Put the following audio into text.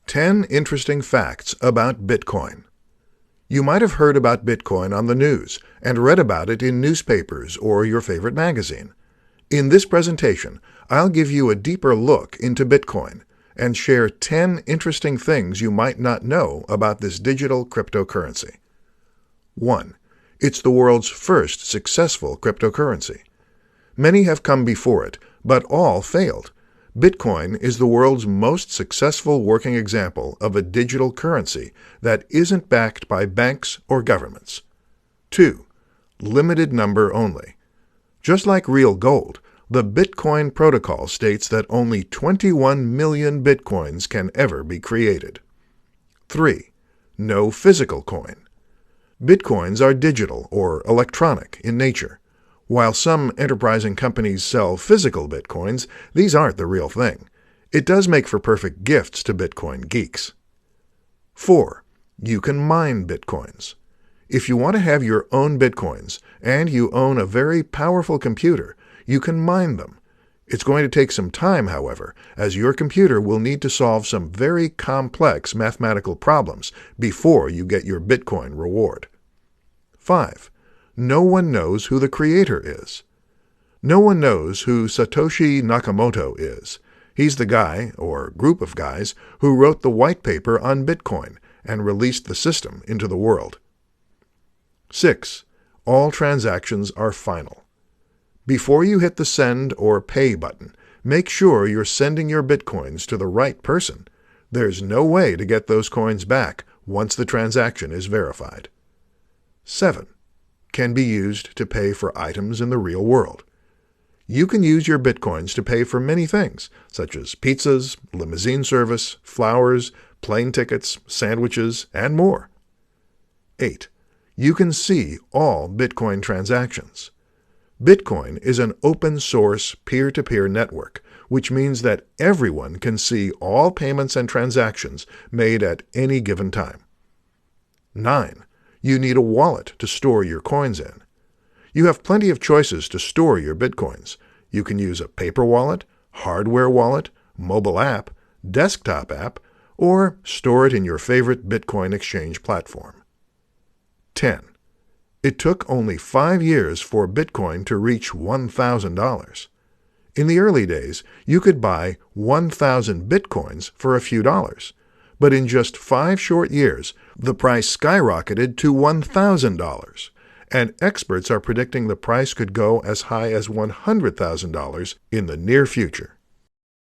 10 interesting facts about Bitcoin. You might have heard about Bitcoin on the news and read about it in newspapers or your favorite magazine. In this presentation, I'll give you a deeper look into Bitcoin and share 10 interesting things you might not know about this digital cryptocurrency. 1. It's the world's first successful cryptocurrency. Many have come before it, but all failed. Bitcoin is the world's most successful working example of a digital currency that isn't backed by banks or governments. 2. Limited number only. Just like real gold, the Bitcoin protocol states that only 21 million Bitcoins can ever be created. 3. No physical coin. Bitcoins are digital or electronic in nature. While some enterprising companies sell physical Bitcoins, these aren't the real thing. It does make for perfect gifts to Bitcoin geeks. 4. You can mine Bitcoins. If you want to have your own Bitcoins and you own a very powerful computer, you can mine them. It's going to take some time, however, as your computer will need to solve some very complex mathematical problems before you get your Bitcoin reward. 5. No one knows who the creator is. No one knows who Satoshi Nakamoto is. He's the guy, or group of guys, who wrote the white paper on Bitcoin and released the system into the world. 6. All transactions are final. Before you hit the send or pay button, make sure you're sending your Bitcoins to the right person. There's no way to get those coins back once the transaction is verified. 7. Can be used to pay for items in the real world. You can use your Bitcoins to pay for many things, such as pizzas, limousine service, flowers, plane tickets, sandwiches, and more. 8. You can see all Bitcoin transactions. Bitcoin is an open-source, peer-to-peer network, which means that everyone can see all payments and transactions made at any given time. 9. You need a wallet to store your coins in. You have plenty of choices to store your Bitcoins. You can use a paper wallet, hardware wallet, mobile app, desktop app, or store it in your favorite Bitcoin exchange platform. 10. It took only 5 years for Bitcoin to reach $1,000. In the early days, you could buy 1,000 Bitcoins for a few dollars. But in just 5 short years, the price skyrocketed to $1,000, and experts are predicting the price could go as high as $100,000 in the near future.